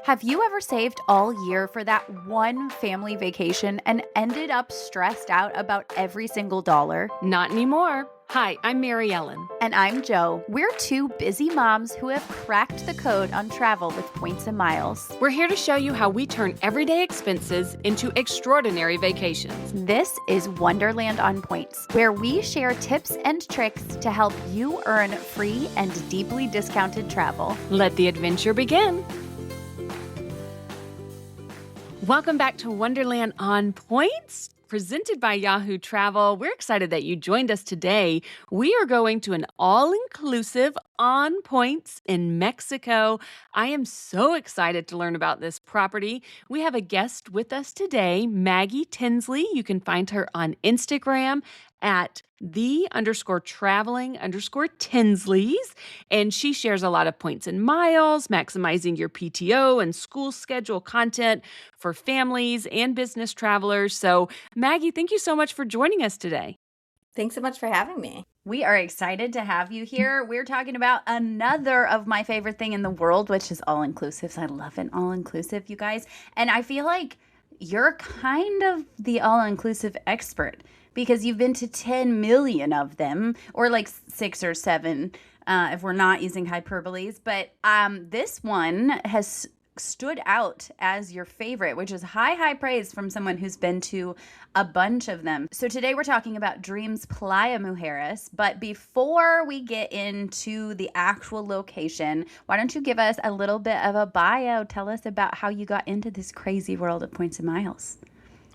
Have you ever saved all year for that one family vacation and ended up stressed out about every single dollar? Not anymore. Hi, I'm Mary Ellen. And I'm Joe. We're two busy moms who have cracked the code on travel with points and miles. We're here to show you how we turn everyday expenses into extraordinary vacations. This is Wonderland on Points, where we share tips and tricks to help you earn free and deeply discounted travel. Let the adventure begin. Welcome back to Wonderland on Points, presented by Yahoo Travel. We're excited that you joined us today. We are going to an all-inclusive on Points in Mexico. I am so excited to learn about this property. We have a guest with us today, Maggie Tinsley. You can find her on Instagram at _traveling_Tinsleys. And she shares a lot of points and miles, maximizing your PTO and school schedule content for families and business travelers. So Maggie, thank you so much for joining us today. Thanks so much for having me. We are excited to have you here. We're talking about another of my favorite thing in the world, which is all-inclusives. I love an all-inclusive, you guys. And I feel like you're kind of the all-inclusive expert because you've been to 10 million of them, or like 6 or 7 if we're not using hyperboles. But this one has stood out as your favorite, which is high praise from someone who's been to a bunch of them. So today we're talking about Dreams Playa, Mujeres. But before we get into the actual location, why don't you give us a little bit of a bio? Tell us about how you got into this crazy world of points and miles.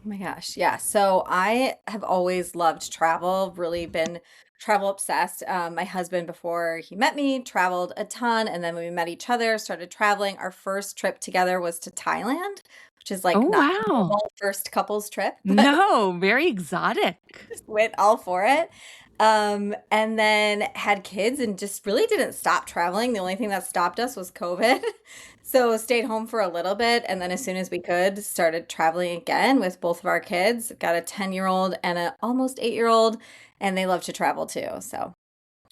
Oh my gosh. Yeah. So I have always loved travel, really been travel obsessed. My husband, before he met me, traveled a ton. And then when we met each other, started traveling. Our first trip together was to Thailand, which is like not a normal first couples trip. No, very exotic. Just went all for it. And then had kids and just really didn't stop traveling. The only thing that stopped us was COVID. So stayed home for a little bit. And then as soon as we could, started traveling again with both of our kids. Got a 10-year-old and an almost 8-year-old. And they love to travel too. So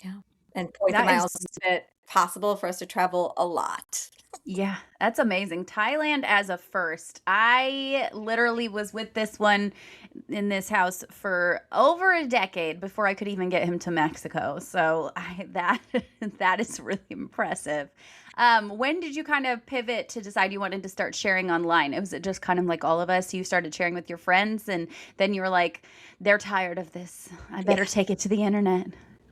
yeah. And points and miles makes it possible for us to travel a lot. Yeah, that's amazing. Thailand as a first. I literally was with this one in this house for over a decade before I could even get him to Mexico. So that is really impressive. When did you kind of pivot to decide you wanted to start sharing online? Was it just kind of like all of us? You started sharing with your friends and then you were like, they're tired of this. I better take it to the internet.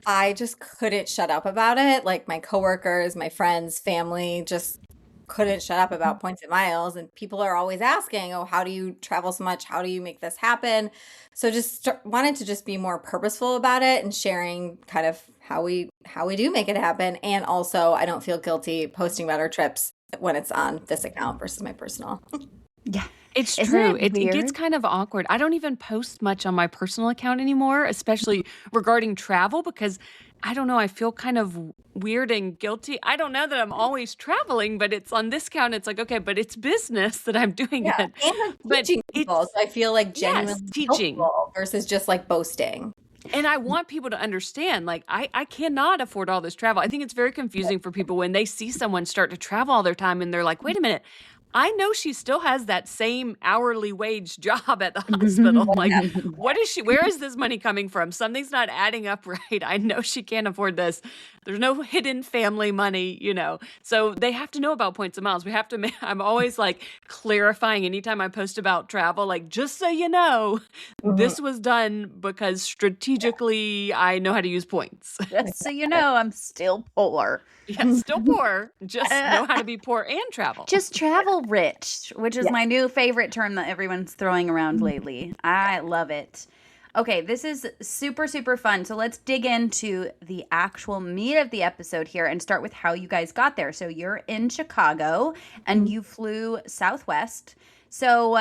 I just couldn't shut up about it. Like my coworkers, my friends, family just couldn't shut up about points and miles. And people are always asking, oh, how do you travel so much? How do you make this happen? So just wanted to just be more purposeful about it and sharing kind of how we do make it happen. And also I don't feel guilty posting about our trips when it's on this account versus my personal. Yeah. It's true. It gets kind of awkward. I don't even post much on my personal account anymore, especially regarding travel, because I don't know, I feel kind of weird and guilty. I don't know that I'm always traveling, but it's on this account. It's like, okay, but it's business that I'm doing it. And like teaching people. So I feel like genuinely teaching versus just like boasting. And I want people to understand, like, I cannot afford all this travel. I think it's very confusing for people when they see someone start to travel all their time and they're like, wait a minute. I know she still has that same hourly wage job at the hospital. Like, where is this money coming from? Something's not adding up right. I know she can't afford this. There's no hidden family money, So they have to know about points and miles. I'm always like clarifying anytime I post about travel, like, just so you know, this was done because strategically I know how to use points. Just so you know, I'm still poor. Yeah, still poor. Just know how to be poor and travel. Just travel rich, which is my new favorite term that everyone's throwing around lately. I love it. Okay, this is super, super fun. So let's dig into the actual meat of the episode here and start with how you guys got there. So you're in Chicago and you flew Southwest. So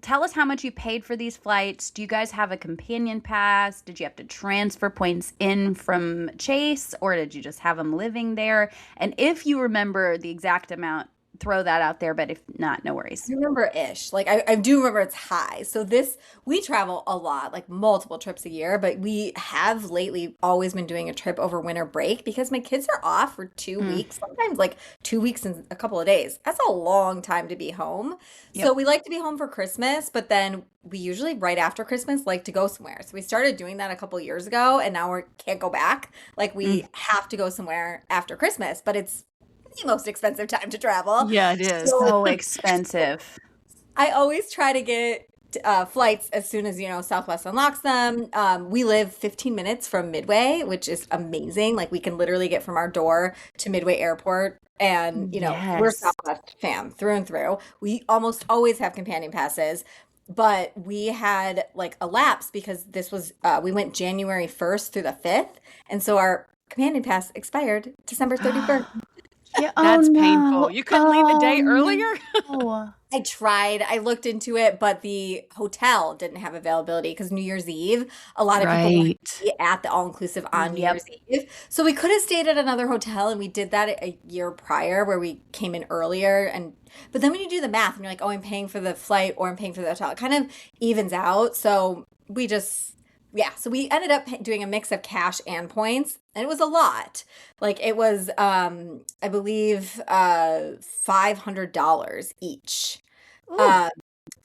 tell us how much you paid for these flights. Do you guys have a companion pass? Did you have to transfer points in from Chase, or did you just have them living there? And if you remember the exact amount throw that out there, but if not, no worries. I remember ish. Like I do remember it's high. So this we travel a lot, like multiple trips a year, but we have lately always been doing a trip over winter break because my kids are off for 2 weeks, sometimes like 2 weeks and a couple of days. That's a long time to be home. So Yep. we like to be home for Christmas, but then we usually right after Christmas like to go somewhere. So we started doing that a couple of years ago and now we can't go back. Like we Mm. have to go somewhere after Christmas, but it's the most expensive time to travel. Yeah, it is. So So expensive. I always try to get flights as soon as, Southwest unlocks them. We live 15 minutes from Midway, which is amazing. Like we can literally get from our door to Midway Airport. And, we're Yes. Southwest fam through and through. We almost always have companion passes, but we had like a lapse because we went January 1st through the 5th. And so our companion pass expired December 31st. Yeah. Oh That's painful. no. You couldn't leave a Oh day earlier? no. I tried. I looked into it, but the hotel didn't have availability because New Year's Eve, a lot of people want Right. to be at the all-inclusive on New Year's Yep. Eve. So we could have stayed at another hotel, and we did that a year prior where we came in earlier. But then when you do the math and you're like, oh, I'm paying for the flight or I'm paying for the hotel, it kind of evens out. So so we ended up doing a mix of cash and points, and it was a lot. Like it was, I believe, $500 each. Ooh. Uh,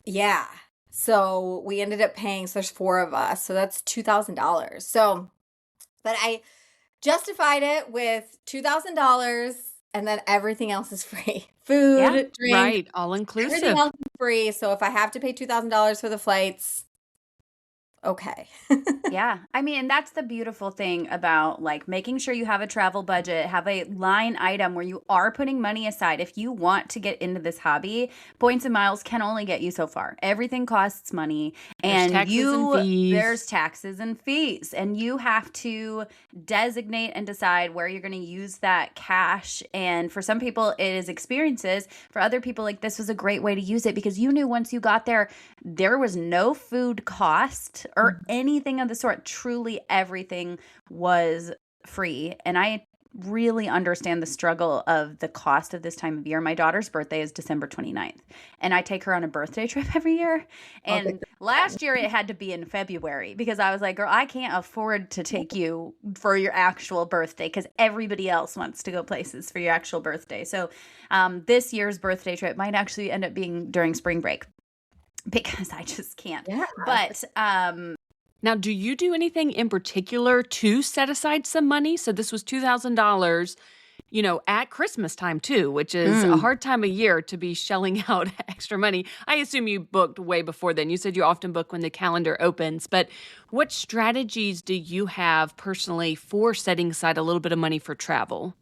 yeah. So we ended up paying, so there's four of us. So that's $2,000. So, but I justified it with $2,000 and then everything else is free. Yeah. Food, drink, Right. All everything inclusive. else is free. So if I have to pay $2,000 for the flights, okay. Yeah. I mean, and that's the beautiful thing about like making sure you have a travel budget, have a line item where you are putting money aside. If you want to get into this hobby, points and miles can only get you so far. Everything costs money, There's and taxes and there's fees. taxes and fees, and you have to designate and decide where you're going to use that cash. And for some people, it is experiences. For other people, like this was a great way to use it because you knew once you got there was no food cost or anything of the sort. Truly everything was free. And I really understand the struggle of the cost of this time of year. My daughter's birthday is December 29th, and I take her on a birthday trip every year. Okay. And last year it had to be in February because I was like, girl, I can't afford to take you for your actual birthday because everybody else wants to go places for your actual birthday. So this year's birthday trip might actually end up being during spring break because I just can't. Yeah. But Now, do you do anything in particular to set aside some money? So this was $2,000, at Christmas time too, which is a hard time of year to be shelling out extra money. I assume you booked way before then. You said you often book when the calendar opens, but what strategies do you have personally for setting aside a little bit of money for travel?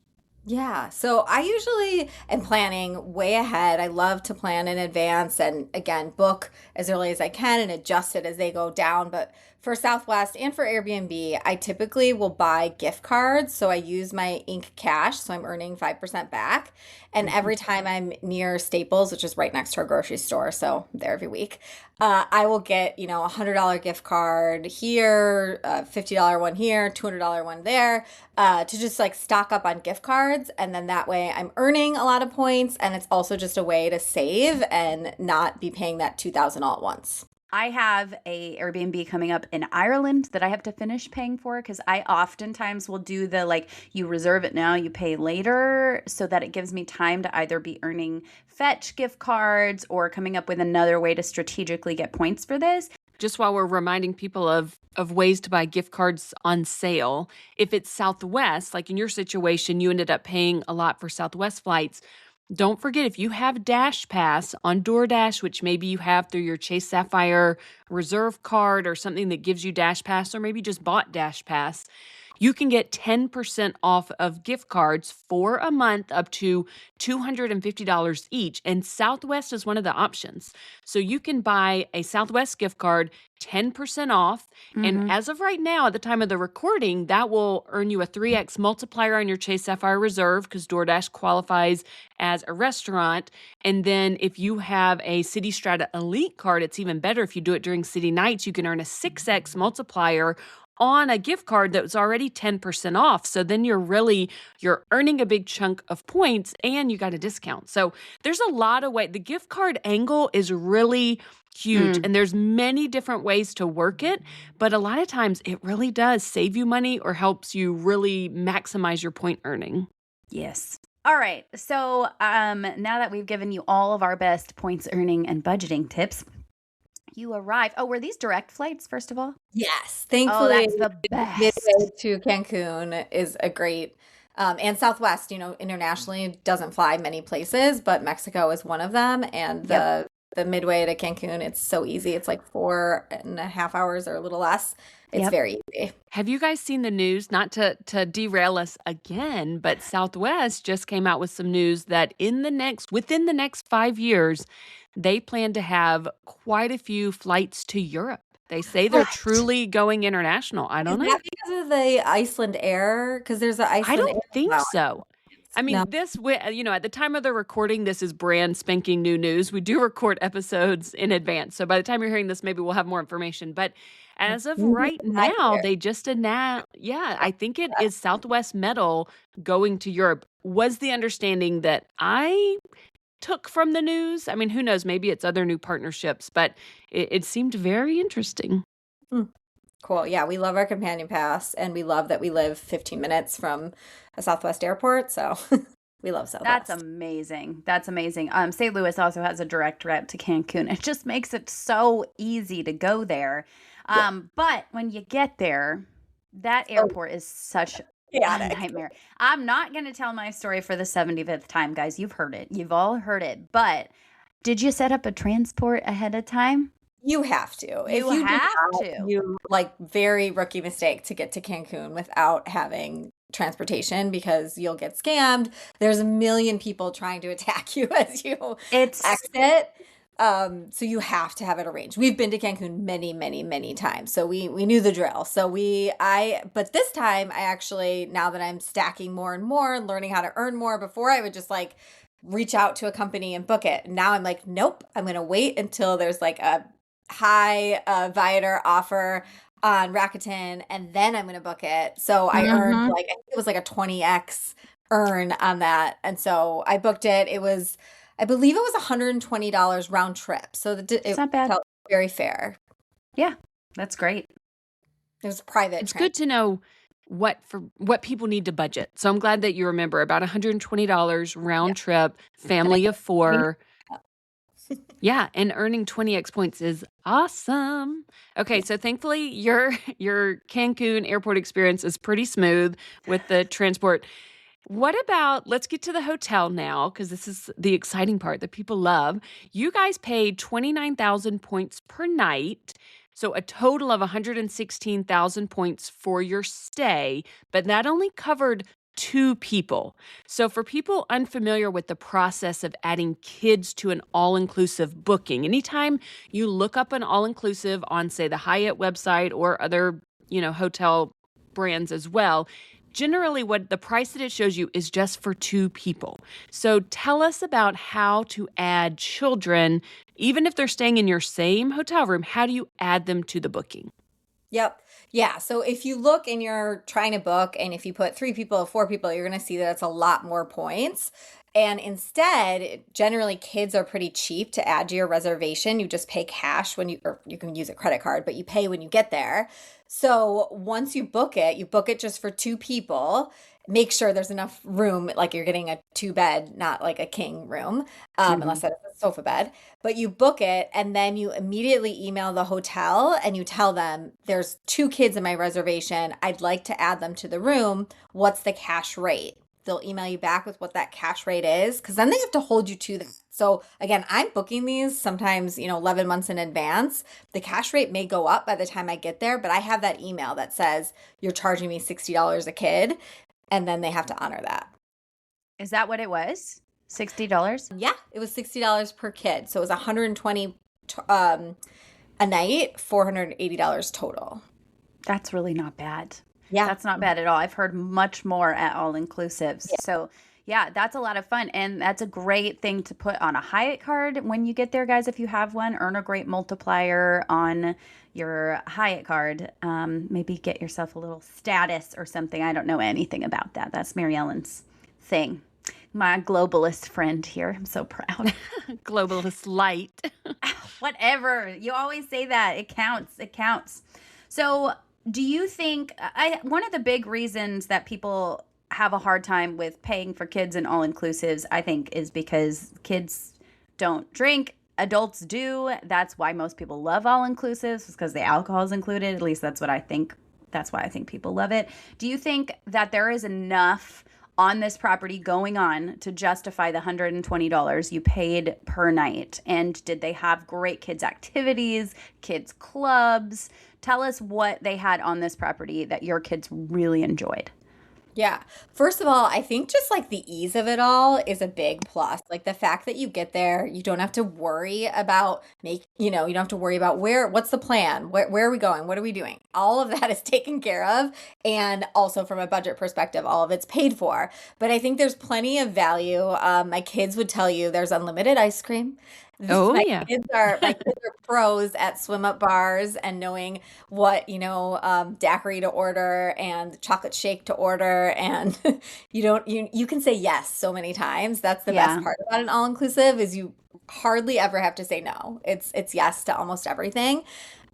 Yeah, so I usually am planning way ahead. I love to plan in advance and again, book as early as I can and adjust it as they go down. But for Southwest and for Airbnb, I typically will buy gift cards. So I use my Ink Cash, so I'm earning 5% back. And Mhm. every time I'm near Staples, which is right next to our grocery store, so I'm there every week, I will get, a $100 gift card here, a $50 one here, $200 one there, to just like stock up on gift cards. And then that way I'm earning a lot of points. And it's also just a way to save and not be paying that 2000 all at once. I have a Airbnb coming up in Ireland that I have to finish paying for because I oftentimes will do the like you reserve it now, you pay later so that it gives me time to either be earning fetch gift cards or coming up with another way to strategically get points for this. Just while we're reminding people of ways to buy gift cards on sale, if it's Southwest, like in your situation, you ended up paying a lot for Southwest flights. Don't forget, if you have Dash Pass on DoorDash, which maybe you have through your Chase Sapphire Reserve card or something that gives you Dash Pass, or maybe you just bought Dash Pass, you can get 10% off of gift cards for a month up to $250 each. And Southwest is one of the options. So you can buy a Southwest gift card 10% off. And Mm-hmm. as of right now, at the time of the recording, that will earn you a 3x multiplier on your Chase Sapphire Reserve because DoorDash qualifies as a restaurant. And then if you have a City Strata Elite card, it's even better. If you do it during city nights, you can earn a 6x multiplier on a gift card that was already 10% off. So then you're earning a big chunk of points and you got a discount. So there's a lot of way. The gift card angle is really huge, and there's many different ways to work it, but a lot of times it really does save you money or helps you really maximize your point earning. Yes. All right. So now that we've given you all of our best points earning and budgeting tips, you arrive. Oh, were these direct flights, first of all? Yes, Oh, thankfully, that's the best. Midway to Cancun is a great, and Southwest, internationally doesn't fly many places, but Mexico is one of them. And Yep. the Midway to Cancun, it's so easy. It's like 4.5 hours or a little less. It's Yep. very easy. Have you guys seen the news? Not to derail us again, but Southwest just came out with some news that within the next 5 years, they plan to have quite a few flights to Europe. They say they're What? truly going international. I Is don't know. that because of the Iceland Air? Because there's an I Iceland Air don't think allowance. so. I No. mean, at the time of the recording, this is brand spanking new news. We do record episodes in advance. So by the time you're hearing this, maybe we'll have more information. But as of right now, they just announced, I think it is Southwest Metal going to Europe, was the understanding that I took from the news. I mean, who knows? Maybe it's other new partnerships, but it seemed very interesting. Cool. Yeah, we love our companion pass, and we love that we live 15 minutes from a Southwest airport. So we love Southwest. That's amazing. That's amazing. St. Louis also has a direct route to Cancun. It just makes it so easy to go there. But when you get there, that airport is such a Chaotic. nightmare. I'm not going to tell my story for the 75th time, guys. You've heard it. You've all heard it. But did you set up a transport ahead of time? You have to. If You you do have not, to. you very rookie mistake to get to Cancun without having transportation, because you'll get scammed. There's a million people trying to attack you as you It's exit. So you have to have it arranged. We've been to Cancun many, many, many times. So we knew the drill. So but this time I actually, now that I'm stacking more and more and learning how to earn more, before I would just like reach out to a company and book it. Now I'm like, nope, I'm going to wait until there's like a high Viator offer on Rakuten, and then I'm going to book it. So I earned I think it was like a 20x earn on that. And so I booked it. I believe it was $120 round trip. So it not bad. felt very fair. Yeah, that's great. It was private. It's good to know what people need to budget. So I'm glad that you remember about $120 round trip, family of 4. Yeah, and earning 20x points is awesome. Okay, so thankfully your Cancun airport experience is pretty smooth with the transport. What about, let's get to the hotel now, because this is the exciting part that people love. You guys paid 29,000 points per night, so a total of 116,000 points for your stay, but that only covered 2 people. So for people unfamiliar with the process of adding kids to an all-inclusive booking, anytime you look up an all-inclusive on, say, the Hyatt website or other, hotel brands as well, generally what the price that it shows you is just for 2 people. So tell us about how to add children, even if they're staying in your same hotel room. How do you add them to the booking? Yep. Yeah. So if you look and you're trying to book, and if you put 3 people, 4 people, you're going to see that it's a lot more points. And instead, generally kids are pretty cheap to add to your reservation. You just pay cash or you can use a credit card, but you pay when you get there. So once you book it just for 2 people. Make sure there's enough room, like you're getting a 2-bed, not like a king room, unless that's a sofa bed. But you book it, and then you immediately email the hotel and you tell them, there's 2 kids in my reservation. I'd like to add them to the room. What's the cash rate? They'll email you back with what that cash rate is, because then they have to hold you to that. So again, I'm booking these sometimes, 11 months in advance. The cash rate may go up by the time I get there, but I have that email that says you're charging me $60 a kid. And then they have to honor that. Is that what it was? $60? Yeah, it was $60 per kid. So it was $120 a night, $480 total. That's really not bad. Yeah. That's not bad at all. I've heard much more at all inclusives. Yeah. So Yeah, that's a lot of fun. And that's a great thing to put on a Hyatt card when you get there, guys. If you have one, earn a great multiplier on your Hyatt card. Maybe get yourself a little status or something. I don't know anything about that. That's Mary Ellen's thing. My globalist friend here. I'm so proud. Globalist light. Whatever. You always say that. It counts. It counts. So, do you think one of the big reasons that people have a hard time with paying for kids and all inclusives, I think, is because kids don't drink, adults do. That's why most people love all inclusives, because the alcohol is included. At least that's what I think. That's why I think people love it. Do you think that there is enough on this property going on to justify the $120 you paid per night? And did they have great kids activities, kids clubs? Tell us what they had on this property that your kids really enjoyed. Yeah. First of all, I think just like the ease of it all is a big plus. Like the fact that you get there, you don't have to worry about you don't have to worry about what's the plan? Where are we going? What are we doing? All of that is taken care of. And also from a budget perspective, all of it's paid for. But I think there's plenty of value. My kids would tell you there's unlimited ice cream. Oh, My yeah. kids are pros at swim up bars and knowing what, daiquiri to order and chocolate shake to order. And you can say yes so many times. That's the Yeah. best part about an all inclusive is you hardly ever have to say no. It's yes to almost everything.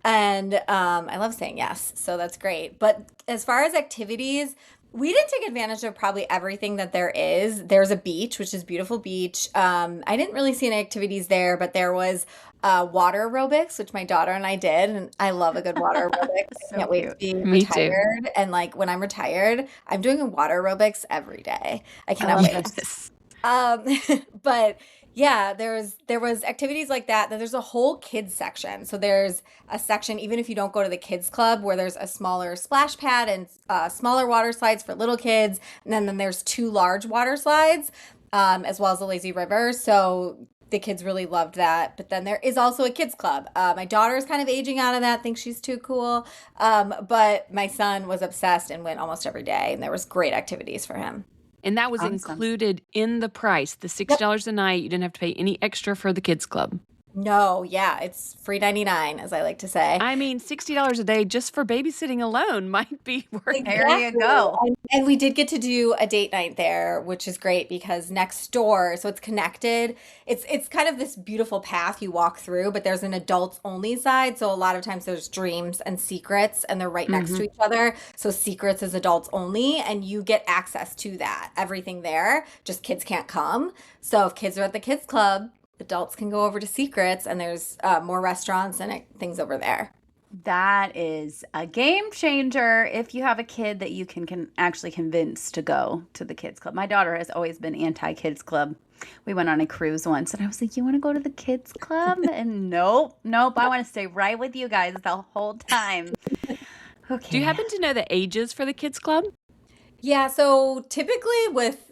And I love saying yes, so that's great. But as far as activities, we didn't take advantage of probably everything that there is. There's a beach, which is beautiful beach. I didn't really see any activities there, but there was water aerobics, which my daughter and I did, and I love a good water aerobics. I So can't wait to cute. be Me too. retired. And like when I'm retired, I'm doing a water aerobics every day. I I cannot love wait. this. Yes. Um, but yeah, there was activities like that. Then there's a whole kids section. So there's a section even if you don't go to the kids club where there's a smaller splash pad and smaller water slides for little kids, and then there's two large water slides, as well as a lazy river. So the kids really loved that. But then there is also a kids club. My daughter is kind of aging out of that, thinks she's too cool. But my son was obsessed and went almost every day, and there was great activities for him. And that was Awesome. included in the price, the $6 a night. You didn't have to pay any extra for the kids club. No, yeah, it's free 99, as I like to say. I mean, $60 a day just for babysitting alone might be worth it. There you go. And we did get to do a date night there, which is great because next door, so it's connected. It's kind of this beautiful path you walk through, but there's an adults only side. So a lot of times there's dreams and secrets and they're right next to each other. So secrets is adults only and you get access to that. Everything there, just kids can't come. So if kids are at the kids club, adults can go over to secrets and there's more restaurants and things over there. That is a game changer if you have a kid that you can actually convince to go to the kids club. My daughter has always been anti-kids club. We went on a cruise once and I was like, "You want to go to the kids club?" And nope, I want to stay right with you guys the whole time. Okay. Do you happen to know the ages for the kids club? Yeah, so typically with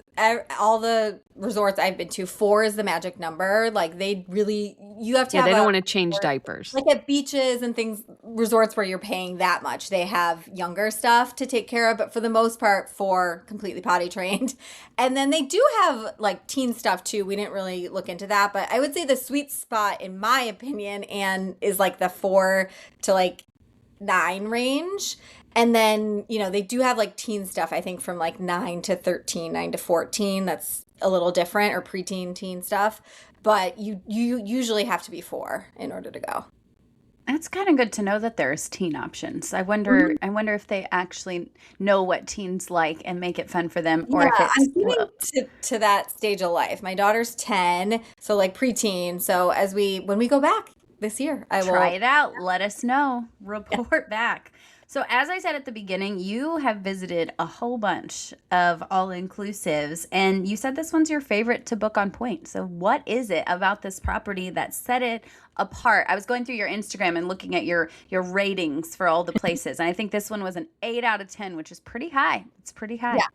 all the resorts I've been to, 4 is the magic number. Like you have to Yeah, have they don't a want to change diapers. like at beaches and things, resorts where you're paying that much, they have younger stuff to take care of. But for the most part, 4 completely potty trained. And then they do have like teen stuff too. We didn't really look into that, but I would say the sweet spot, in my opinion, and is like the 4 to like 9 range. And then, they do have like teen stuff, I think from like 9 to 13, 9 to 14. That's a little different, or preteen teen stuff. But you usually have to be 4 in order to go. That's kind of good to know that there's teen options. I wonder if they actually know what teens like and make it fun for them, or if Yeah, it's I'm getting to that stage of life. My daughter's 10, so like preteen. So when we go back this year, I will try it out. Let us know. Report back. So, as I said at the beginning, you have visited a whole bunch of all inclusives, and you said this one's your favorite to book on point. So, what is it about this property that set it apart? I was going through your Instagram and looking at your ratings for all the places, and I think this one was an 8 out of 10, which is pretty high. It's pretty high. Yeah.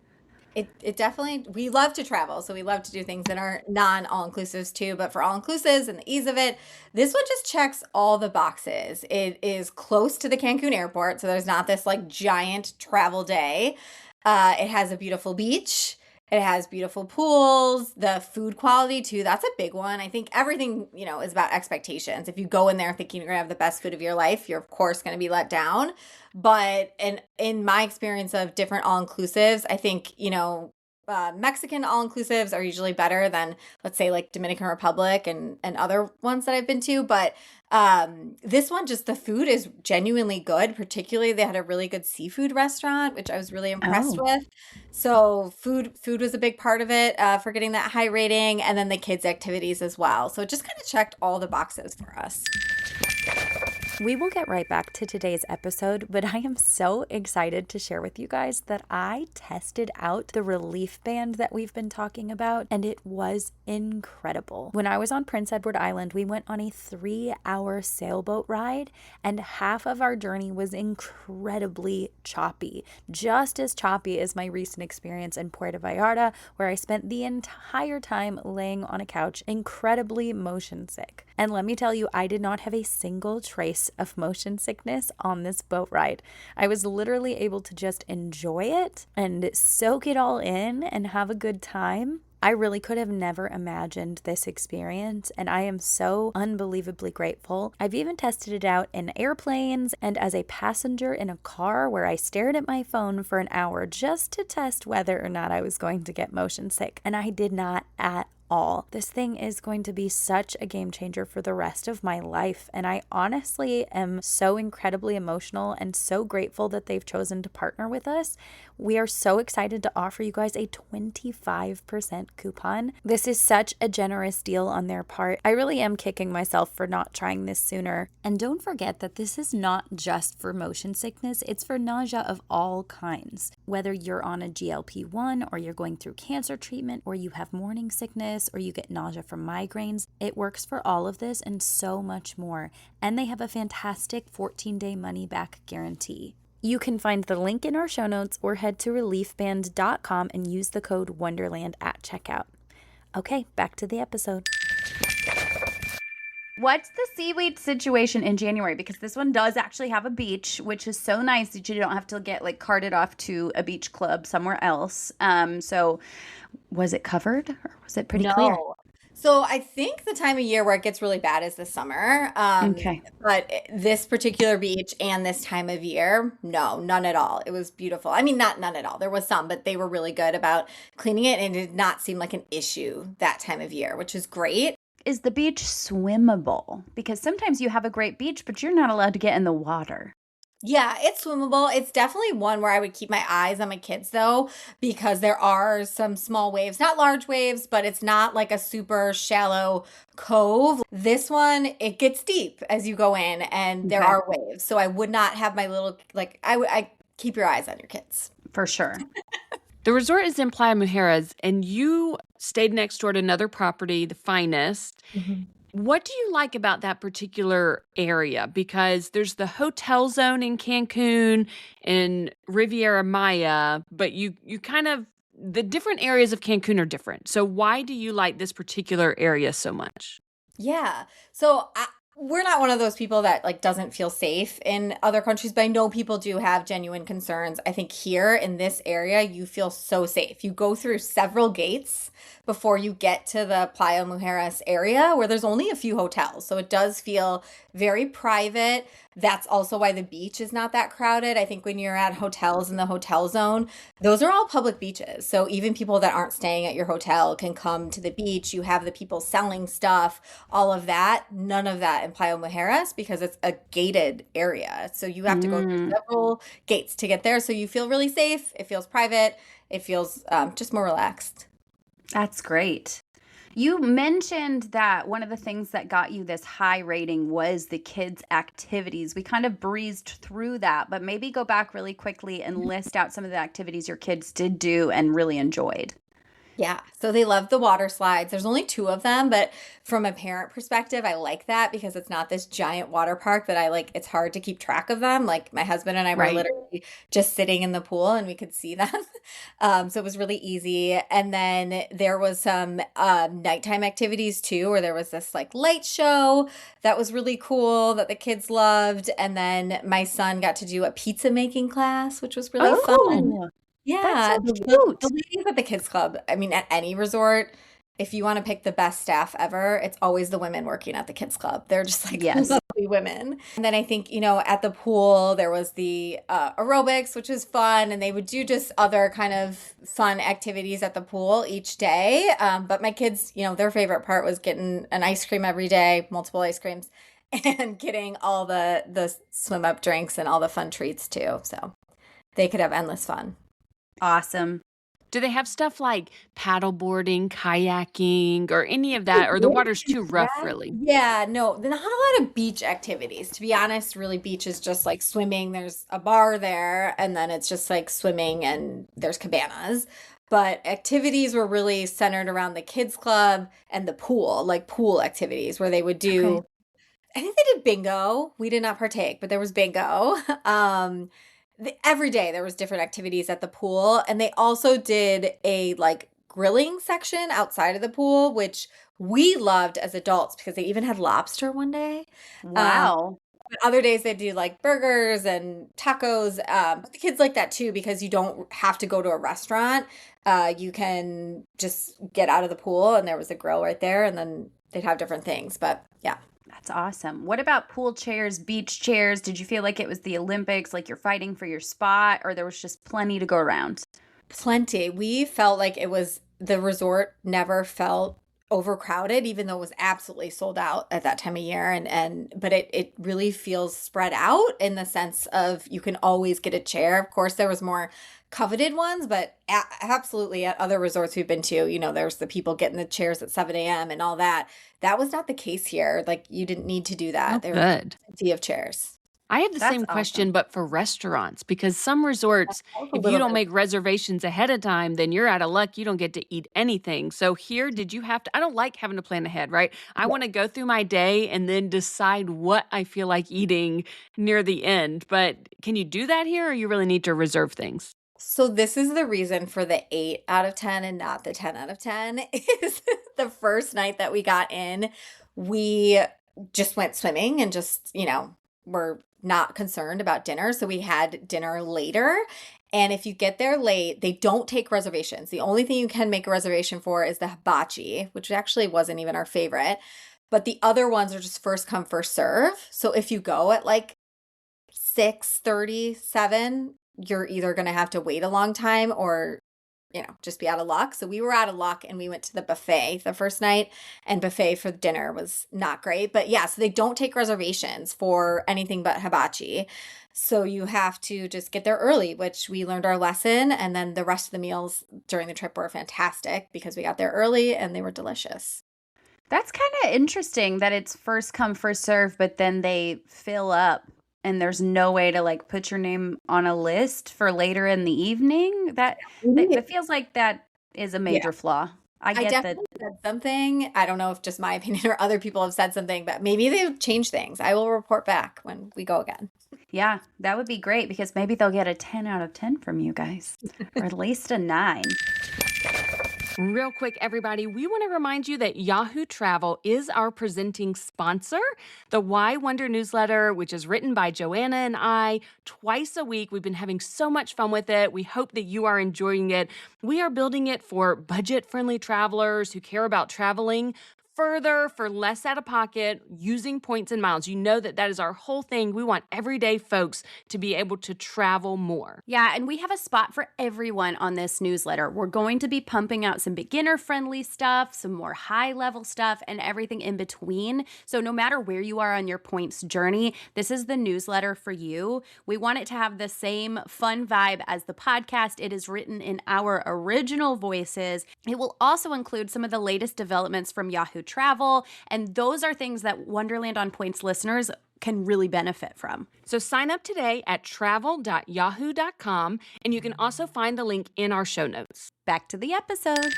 It definitely, we love to travel, so we love to do things that are non all inclusives too. But for all inclusives and the ease of it, this one just checks all the boxes. It is close to the Cancun airport, so there's not this like giant travel day. It has a beautiful beach. It has beautiful pools, the food quality too. That's a big one. I think everything, is about expectations. If you go in there thinking you're going to have the best food of your life, you're of course going to be let down. But in my experience of different all-inclusives, I think, Mexican all-inclusives are usually better than, let's say, like Dominican Republic and other ones that I've been to. But this one, just the food is genuinely good. Particularly, they had a really good seafood restaurant, which I was really impressed Oh. with. So food was a big part of it for getting that high rating, and then the kids' activities as well. So it just kind of checked all the boxes for us. We will get right back to today's episode, but I am so excited to share with you guys that I tested out the relief band that we've been talking about, and it was incredible. When I was on Prince Edward Island, we went on a 3-hour sailboat ride, and half of our journey was incredibly choppy, just as choppy as my recent experience in Puerto Vallarta, where I spent the entire time laying on a couch, incredibly motion sick. And let me tell you, I did not have a single trace of motion sickness on this boat ride. I was literally able to just enjoy it and soak it all in and have a good time. I really could have never imagined this experience, and I am so unbelievably grateful. I've even tested it out in airplanes and as a passenger in a car where I stared at my phone for an hour just to test whether or not I was going to get motion sick, and I did not at all. This thing is going to be such a game changer for the rest of my life, and I honestly am so incredibly emotional and so grateful that they've chosen to partner with us. We are so excited to offer you guys a 25% coupon. This is such a generous deal on their part. I really am kicking myself for not trying this sooner. And don't forget that this is not just for motion sickness, it's for nausea of all kinds. Whether you're on a GLP-1 or you're going through cancer treatment or you have morning sickness or you get nausea from migraines, it works for all of this and so much more. And they have a fantastic 14-day money-back guarantee. You can find the link in our show notes or head to reliefband.com and use the code Wonderland at checkout. Okay, back to the episode. What's the seaweed situation in January? Because this one does actually have a beach, which is so nice that you don't have to get like carted off to a beach club somewhere else. So was it covered or was it pretty clear? No. So I think the time of year where it gets really bad is the summer. Okay. But this particular beach and this time of year, no, none at all. It was beautiful. I mean, not none at all. There was some, but they were really good about cleaning it, and it did not seem like an issue that time of year, which is great. Is the beach swimmable? Because sometimes you have a great beach, but you're not allowed to get in the water. Yeah, it's swimmable. It's definitely one where I would keep my eyes on my kids though, because there are some small waves, not large waves, but it's not like a super shallow cove. This one, it gets deep as you go in, and there Okay. are waves. So I would not have my little, like, I keep your eyes on your kids. For sure. The resort is in Playa Mujeres, and you stayed next door to another property, the Finest. What do you like about that particular area? Because there's the hotel zone in Cancun and Riviera Maya, but you kind of, the different areas of Cancun are different. So why do you like this particular area so much? Yeah. So we're not one of those people that like doesn't feel safe in other countries, but I know people do have genuine concerns. I think here in this area, you feel so safe. You go through several gates before you get to the Playa Mujeres area where there's only a few hotels. So it does feel very private. That's also why the beach is not that crowded. I think when you're at hotels in the hotel zone, those are all public beaches. So even people that aren't staying at your hotel can come to the beach. You have the people selling stuff, all of that. None of that in Playa Mujeres because it's a gated area. So you have to go through several gates to get there. So you feel really safe. It feels private. It feels just more relaxed. That's great. You mentioned that one of the things that got you this high rating was the kids' activities. We kind of breezed through that, but maybe go back really quickly and list out some of the activities your kids did do and really enjoyed. Yeah, so they love the water slides. There's only 2 of them, but from a parent perspective, I like that because it's not this giant water park that I like. It's hard to keep track of them. Like my husband and I were Right. literally just sitting in the pool and we could see them. So it was really easy. And then there was some nighttime activities too, where there was this like light show that was really cool that the kids loved. And then my son got to do a pizza making class, which was really fun. Oh, That's Yeah, so the cute. ladies at the kids club, I mean, at any resort, if you want to pick the best staff ever, it's always the women working at the kids club. They're just like Yes. lovely women. And then I think, at the pool, there was the aerobics, which was fun, and they would do just other kind of fun activities at the pool each day. But my kids, their favorite part was getting an ice cream every day, multiple ice creams, and getting all the swim up drinks and all the fun treats too. So they could have endless fun. Awesome. Do they have stuff like paddle boarding, kayaking, or any of that? Or the water's too rough, Yeah. really? Yeah, no, not a lot of beach activities. To be honest, really beach is just like swimming. There's a bar there, and then it's just like swimming and there's cabanas. But activities were really centered around the kids club and the pool, like pool activities where they would Okay. do I think they did bingo. We did not partake, but there was bingo. Every day there was different activities at the pool, and they also did a like grilling section outside of the pool, which we loved as adults because they even had lobster one day. Um, Wow. but other days they do like burgers and tacos. But the kids like that too because you don't have to go to a restaurant. You can just get out of the pool, and there was a grill right there, and then they'd have different things. But yeah. That's awesome. What about pool chairs, beach chairs? Did you feel like it was the Olympics, like you're fighting for your spot, or there was just plenty to go around? Plenty. We felt like it was the resort never felt overcrowded, even though it was absolutely sold out at that time of year. And but it really feels spread out in the sense of you can always get a chair. Of course, there was more coveted ones, but absolutely at other resorts we've been to, there's the people getting the chairs at 7 a.m. and all that. That was not the case here. Like you didn't need to do Oh, that. There were good. plenty of chairs. I have the That's same awesome. question, but for restaurants, because some resorts, That was a if you little don't bit. make reservations ahead of time, then you're out of luck. You don't get to eat anything. So here, did you have to? I don't like having to plan ahead, right? I want to go through my day and then decide what I feel like eating near the end. But can you do that here, or you really need to reserve things? So this is the reason for the 8 out of 10 and not the 10 out of 10 is the first night that we got in, we just went swimming and just, were not concerned about dinner. So we had dinner later. And if you get there late, they don't take reservations. The only thing you can make a reservation for is the hibachi, which actually wasn't even our favorite. But the other ones are just first come, first serve. So if you go at like 6:37, you're either going to have to wait a long time or, just be out of luck. So we were out of luck and we went to the buffet the first night, and buffet for dinner was not great. But yeah, so they don't take reservations for anything but hibachi. So you have to just get there early, which we learned our lesson. And then the rest of the meals during the trip were fantastic because we got there early and they were delicious. That's kind of interesting that it's first come, first serve, but then they fill up and there's no way to like put your name on a list for later in the evening. That feels like that is a Yeah. major flaw. I I get that. definitely said something. I don't know if just my opinion or other people have said something, but maybe they've changed things. I will report back when we go again. Yeah, that would be great because maybe they'll get a 10 out of 10 from you guys, or at least a 9. Real quick, everybody, we want to remind you that Yahoo Travel is our presenting sponsor. The Why Wonder newsletter, which is written by Joanna and I twice a week. We've been having so much fun with it. We hope that you are enjoying it. We are building it for budget-friendly travelers who care about traveling further for less out of pocket using points and miles. You know that is our whole thing. We want everyday folks to be able to travel more. Yeah, and we have a spot for everyone on this newsletter. We're going to be pumping out some beginner-friendly stuff, some more high-level stuff, and everything in between. So no matter where you are on your points journey, this is the newsletter for you. We want it to have the same fun vibe as the podcast. It is written in our original voices. It will also include some of the latest developments from Yahoo Travel, and those are things that Wonderland on Points listeners can really benefit from. So sign up today at travel.yahoo.com, and you can also find the link in our show notes. Back to the episode.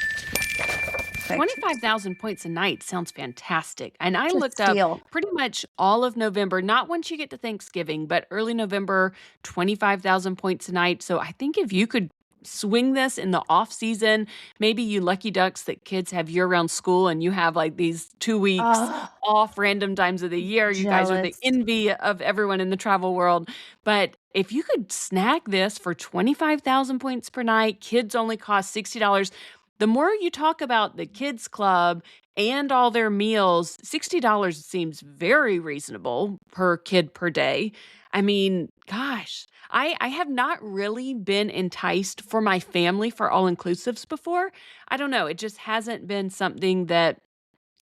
25,000 points a night sounds fantastic. And I It's a looked up steal. pretty much all of November, not once you get to Thanksgiving, but early November, 25,000 points a night. So I think if you could swing this in the off season. Maybe you lucky ducks that kids have year-round school and you have like these 2 weeks Oh, off random times of the year. You guys are the jealous. envy of everyone in the travel world. But if you could snag this for 25,000 points per night, kids only cost $60. The more you talk about the kids club and all their meals, $60 seems very reasonable per kid per day. I mean, gosh, I have not really been enticed for my family for all inclusives before. I don't know. It just hasn't been something that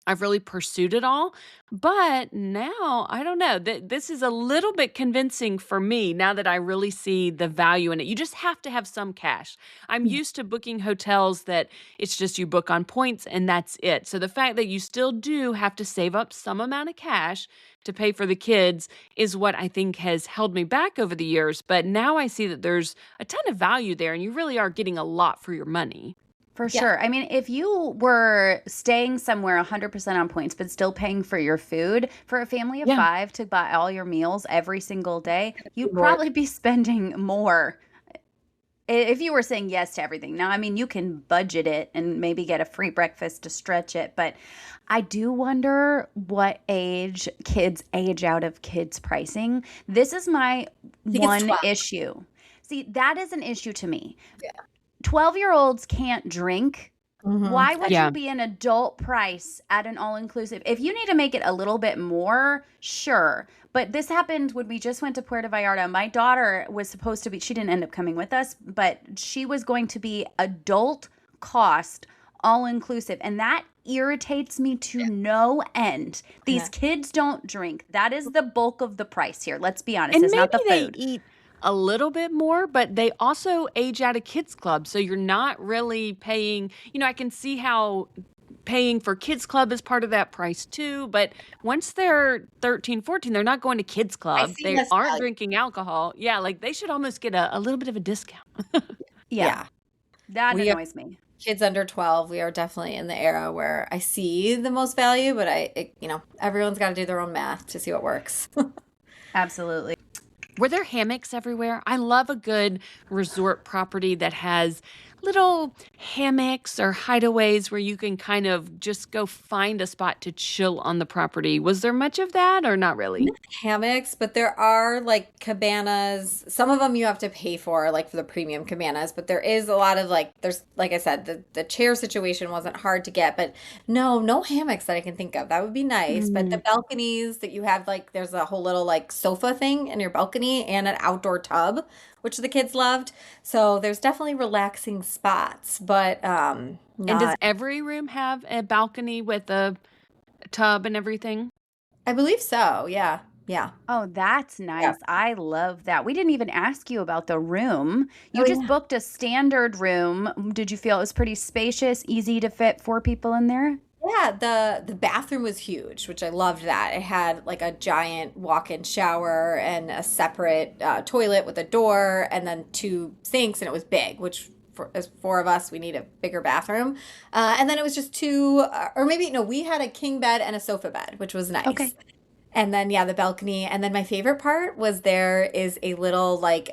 I've really pursued it all. But now, I don't know. This is a little bit convincing for me now that I really see the value in it. You just have to have some cash. I'm used to booking hotels that it's just you book on points and that's it. So the fact that you still do have to save up some amount of cash to pay for the kids is what I think has held me back over the years. But now I see that there's a ton of value there and you really are getting a lot for your money. For Yeah. sure. I mean, if you were staying somewhere 100% on points, but still paying for your food, for a family of Yeah. 5 to buy all your meals every single day, you'd More. probably be spending more if you were saying yes to everything. Now, I mean, you can budget it and maybe get a free breakfast to stretch it, but I do wonder what age kids age out of kids pricing. This is my I think it's one 12. issue. See, that is an issue to me. Yeah. 12-year-olds can't drink. Mhm. Why would Yeah. you be an adult price at an all-inclusive? If you need to make it a little bit more, sure. But this happened when we just went to Puerto Vallarta. My daughter was supposed to be, she didn't end up coming with us, but she was going to be adult cost all-inclusive. And that irritates me to no end. These Yeah. kids don't drink. That is the bulk of the price here. Let's be honest. And It's not maybe the they food. eat a little bit more, but they also age out of kids club. So you're not really paying, I can see how paying for kids club is part of that price too, but once they're 13, 14, they're not going to kids I club. see They less aren't value. drinking alcohol. Yeah, like they should almost get a little bit of a discount. Yeah, Yeah. that We are annoys me. kids under 12. We are definitely in the era where I see the most value, but everyone's got to do their own math to see what works. Absolutely. Were there hammocks everywhere? I love a good resort property that has little hammocks or hideaways where you can kind of just go find a spot to chill on the property. Was there much of that or not really? Not hammocks, but there are like cabanas. Some of them you have to pay for, like for the premium cabanas, but there is a lot of there's, like I said, the chair situation wasn't hard to get, but no hammocks that I can think of. That would be nice. But the Mm. balconies that you have, like, there's a whole little like sofa thing in your balcony and an outdoor tub, which the kids loved. So there's definitely relaxing spots, but And does not, every room have a balcony with a tub and everything? I believe so. Yeah. Yeah. Oh, that's Yeah. nice. I love that. We didn't even ask you about the room. You Oh, just yeah. booked a standard room. Did you feel it was pretty spacious, easy to fit 4 people in there? Yeah, the bathroom was huge, which I loved that. It had like a giant walk-in shower and a separate toilet with a door and then 2 sinks, and it was big, which for as 4 of us, we need a bigger bathroom. And then it was just two, or maybe no, we had a king bed and a sofa bed, which was Okay. nice. And then yeah, the balcony. And then my favorite part was there is a little like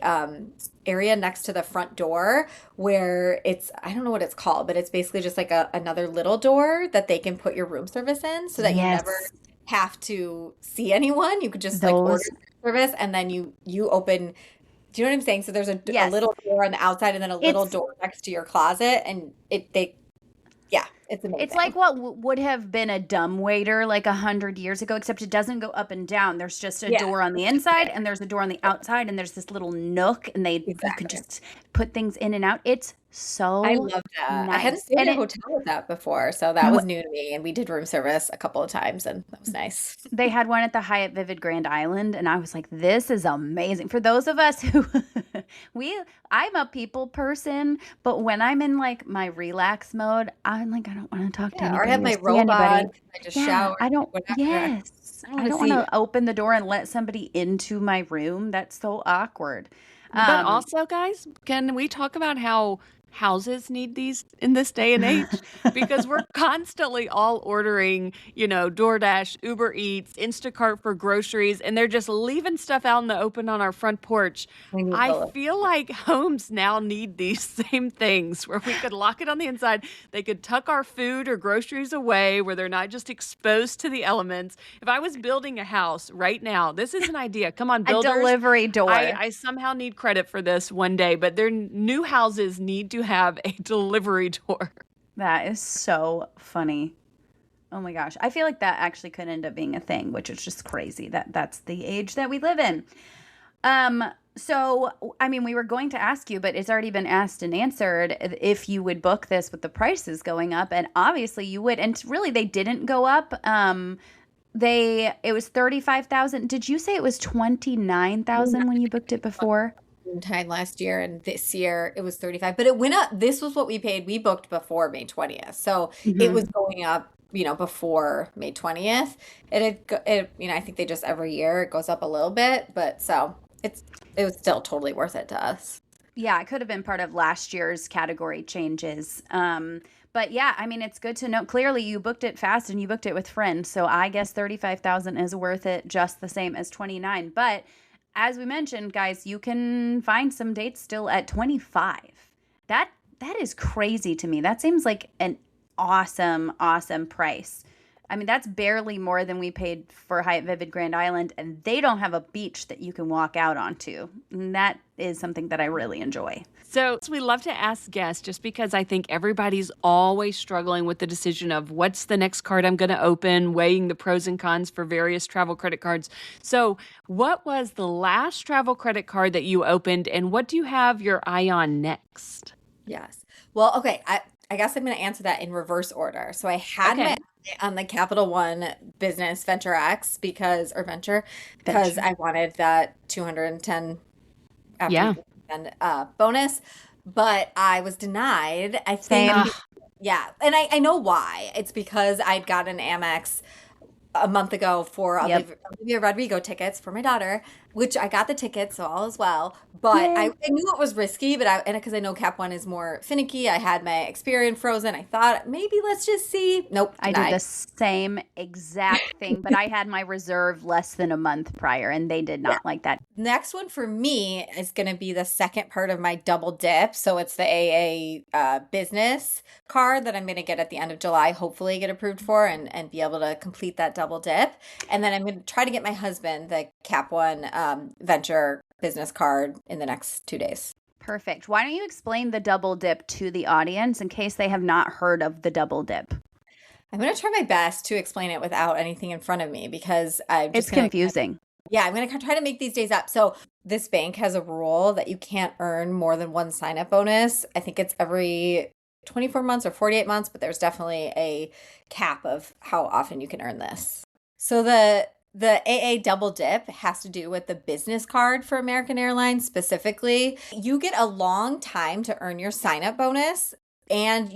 area next to the front door where it's, I don't know what it's called, but it's basically just like another little door that they can put your room service in so that you never Yes. have to see anyone. You could just like order Those, service and then you open. Do you know what I'm saying? So there's a yes. little door on the outside and then a little It's door next to your closet, and yeah, it's It's like amazing. what would have been a dumbwaiter like 100 years ago, except it doesn't go up and down. There's just a Yeah, door on the inside, and there's a door on the outside, and there's this little nook, and you can exactly. just put things in and out. It's I so love that. I hadn't nice, stayed and in a it hotel with that before, so that was new to me. And we did room service a couple of times, and that was nice. they had one at the Hyatt Vivid Grand Island, and I was like, this is amazing. For those of us who I'm a people person, but when I'm in like my relax mode, I'm like, I don't want to talk to Yeah, or I have anybody or my see anybody. robot. I just Yeah, shower, I don't, whatever. yes, I don't I want to don't want see you. to open the door and let somebody into my room. That's so awkward. But Um, also, guys, can we talk about how houses need these in this day and age because we're constantly all ordering, DoorDash, Uber Eats, Instacart for groceries, and they're just leaving stuff out in the open on our front porch. We need I both. feel like homes now need these same things where we could lock it on the inside. They could tuck our food or groceries away where they're not just exposed to the elements. If I was building a house right now, this is an idea. Come on, A builders. delivery door. I somehow need credit for this one day, but their new houses need to have a delivery door. That is so funny. Oh my gosh. I feel like that actually could end up being a thing, which is just crazy that that's the age that we live in. So, I mean, we were going to ask you, but it's already been asked and answered if you would book this with the prices going up, and obviously you would. And really, they didn't go up. It was 35,000. Did you say it was 29,000 when you booked it before? Time last year, and this year it was 35, but it went up. This was what we paid. We booked before May 20th. So it was going up, before May 20th. I think they just every year it goes up a little bit, but so it was still totally worth it to us. Yeah, it could have been part of last year's category changes. But yeah, I mean, it's good to know. Clearly, you booked it fast and you booked it with friends. So I guess 35,000 is worth it just the same as 29. But as we mentioned, guys, you can find some dates still at 25. That is crazy to me. That seems like an awesome, awesome price. I mean, that's barely more than we paid for Hyatt Vivid Grand Island, and they don't have a beach that you can walk out onto. And that is something that I really enjoy. So we love to ask guests just because I think everybody's always struggling with the decision of what's the next card I'm going to open, weighing the pros and cons for various travel credit cards. So what was the last travel credit card that you opened, and what do you have your eye on next? Yes. Well, okay. I guess I'm going to answer that in reverse order. So I had my eye on the Capital One Business Venture X because I wanted that 210 after bonus, but I was denied. I think, Same. yeah, and I know why. It's because I'd got an Amex a month ago for Olivia Rodrigo tickets for my daughter, which I got the tickets, so all is well. But I knew it was risky, but because I know Cap One is more finicky, I had my Experian frozen. I thought maybe let's just see. Nope, I did the same exact thing, but I had my reserve less than a month prior, and they did not like that. Next one for me is going to be the second part of my double dip. So it's the AA business card that I'm going to get at the end of July, hopefully get approved for and be able to complete that double dip. And then I'm going to try to get my husband the Cap One venture business card in the next 2 days. Perfect. Why don't you explain the double dip to the audience in case they have not heard of the double dip? I'm going to try my best to explain it without anything in front of me because it's confusing. I'm going to try to make these days up. So this bank has a rule that you can't earn more than one sign-up bonus. I think it's every 24 months or 48 months, but there's definitely a cap of how often you can earn this. So the AA double dip has to do with the business card for American Airlines specifically. You get a long time to earn your sign-up bonus, and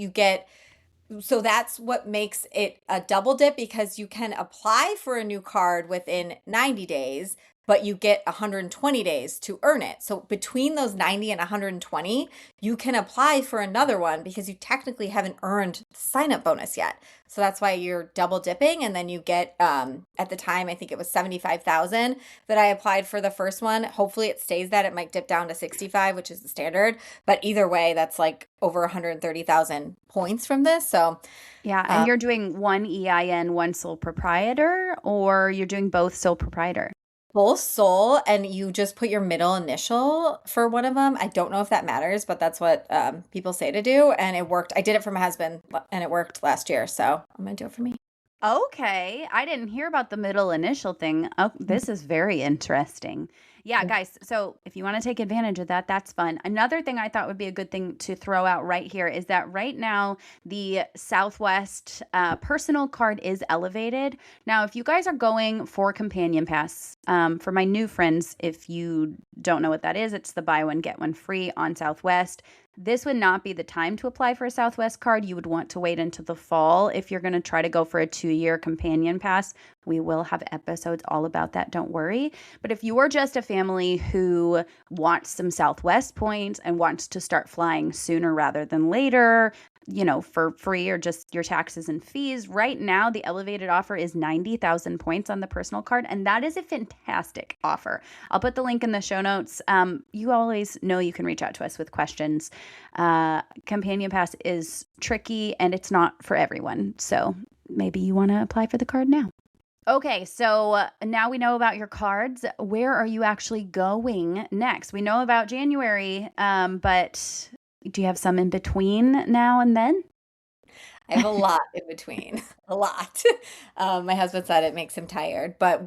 so that's what makes it a double dip because you can apply for a new card within 90 days, but you get 120 days to earn it. So between those 90 and 120, you can apply for another one because you technically haven't earned the sign-up bonus yet. So that's why you're double dipping. And then you get, at the time, I think it was 75,000 that I applied for the first one. Hopefully it stays that. It might dip down to 65, which is the standard. But either way, that's like over 130,000 points from this. So yeah. And you're doing one EIN, one sole proprietor, or you're doing both sole proprietor? Both sole, and you just put your middle initial for one of them. I don't know if that matters, but that's what people say to do, and it worked. I did it for my husband, and it worked last year, so I'm going to do it for me. Okay. I didn't hear about the middle initial thing. Oh, this is very interesting. Yeah, guys. So if you want to take advantage of that, that's fun. Another thing I thought would be a good thing to throw out right here is that right now the Southwest personal card is elevated. Now, if you guys are going for Companion Pass, for my new friends, if you don't know what that is, it's the buy one, get one free on Southwest. This would not be the time to apply for a Southwest card. You would want to wait until the fall if you're going to try to go for a 2-year companion pass. We will have episodes all about that, don't worry. But if you are just a family who wants some Southwest points and wants to start flying sooner rather than later, for free or just your taxes and fees, right now the elevated offer is 90,000 points on the personal card, and that is a fantastic offer. I'll put the link in the show notes. You always know you can reach out to us with questions. Companion Pass is tricky and it's not for everyone, so maybe you want to apply for the card now. Okay, so now we know about your cards. Where are you actually going next? We know about January, but do you have some in between now and then? I have a lot in between, a lot. My husband said it makes him tired, but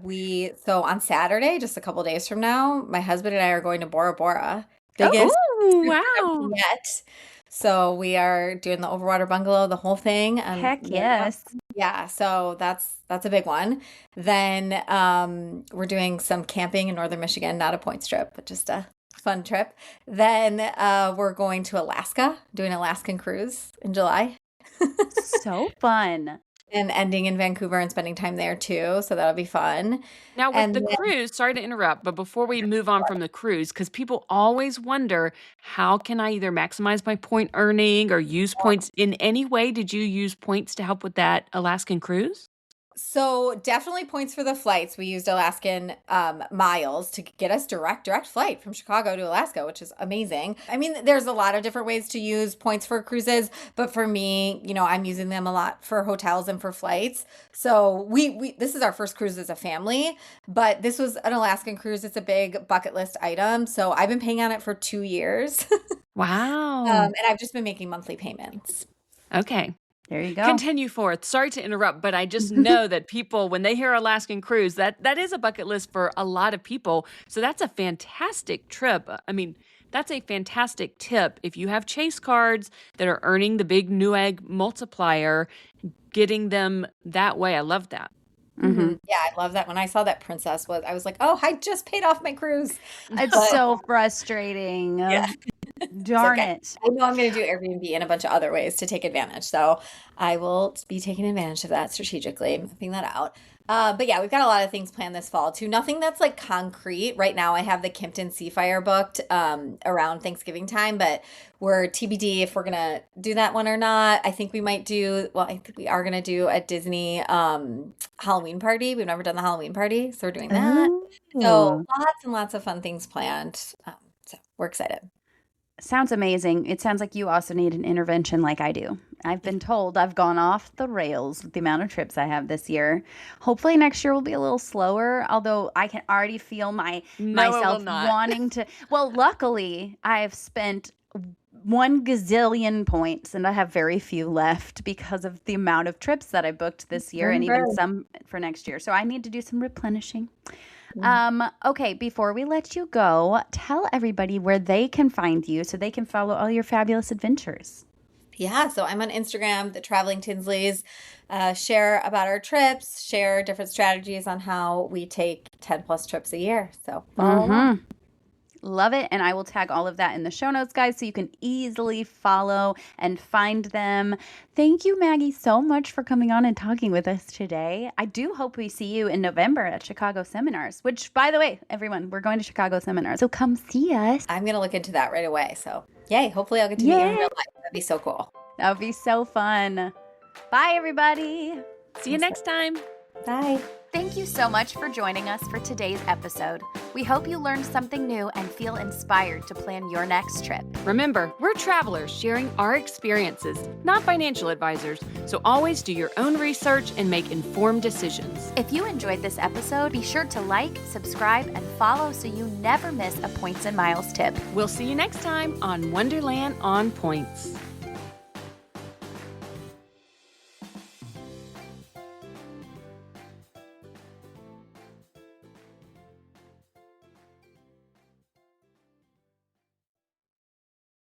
so on Saturday, just a couple days from now, my husband and I are going to Bora Bora. Biggest Oh, cruise trip wow. yet. So we are doing the overwater bungalow, the whole thing. Heck yes. Yeah, so that's a big one. Then we're doing some camping in northern Michigan, not a points trip, but just a fun trip. Then we're going to Alaska, doing Alaskan cruise in July. So fun. And ending in Vancouver and spending time there too. So that'll be fun. Now, with And the then, cruise, sorry to interrupt, but before we move on from the cruise, because people always wonder, how can I either maximize my point earning or use points in any way? Did you use points to help with that Alaskan cruise? so definitely points for the flights. We used Alaskan miles to get us direct flight from Chicago to Alaska, which is amazing. I mean, there's a lot of different ways to use points for cruises, but for me, I'm using them a lot for hotels and for flights. So we this is our first cruise as a family, but this was an Alaskan cruise. It's a big bucket list item. So I've been paying on it for 2 years. Wow. And I've just been making monthly payments. Okay. There you go. Continue forth. Sorry to interrupt, but I just know that people, when they hear Alaskan cruise, that is a bucket list for a lot of people. So that's a fantastic trip. I mean, that's a fantastic tip. If you have chase cards that are earning the big Newegg multiplier, getting them that way, I love that. Yeah, I love that. When I saw that Princess I was like, oh, I just paid off my cruise. It's so frustrating. Yeah. Darn okay. it. I know I'm going to do Airbnb and a bunch of other ways to take advantage. So I will be taking advantage of that strategically, mapping that out. But yeah, we've got a lot of things planned this fall too. Nothing that's like concrete. Right now I have the Kimpton Seafire booked around Thanksgiving time, but we're TBD if we're going to do that one or not. I think we might I think we are going to do a Disney Halloween party. We've never done the Halloween party, so we're doing that. So lots and lots of fun things planned. So we're excited. Sounds amazing. It sounds like you also need an intervention like I do. I've been told I've gone off the rails with the amount of trips I have this year. Hopefully next year will be a little slower, although I can already feel myself wanting to. Well, luckily, I've spent 1 gazillion points and I have very few left because of the amount of trips that I booked this year and even some for next year. So I need to do some replenishing. Okay, before we let you go, tell everybody where they can find you so they can follow all your fabulous adventures. Yeah, so I'm on Instagram, the Traveling Tinsleys, share about our trips, share different strategies on how we take 10 plus trips a year. So follow along. Love it. And I will tag all of that in the show notes, guys, so you can easily follow and find them. Thank you, Maggie, so much for coming on and talking with us today. I do hope we see you in November at Chicago Seminars, which, by the way, everyone, we're going to Chicago Seminars. So come see us. I'm going to look into that right away. So yay, hopefully I'll get to meet you in real life. That'd be so cool. That would be so fun. Bye, everybody. See you next time. Bye. Thank you so much for joining us for today's episode. We hope you learned something new and feel inspired to plan your next trip. Remember, we're travelers sharing our experiences, not financial advisors, so always do your own research and make informed decisions. If you enjoyed this episode, be sure to like, subscribe, and follow so you never miss a Points and Miles tip. We'll see you next time on Wonderland on Points.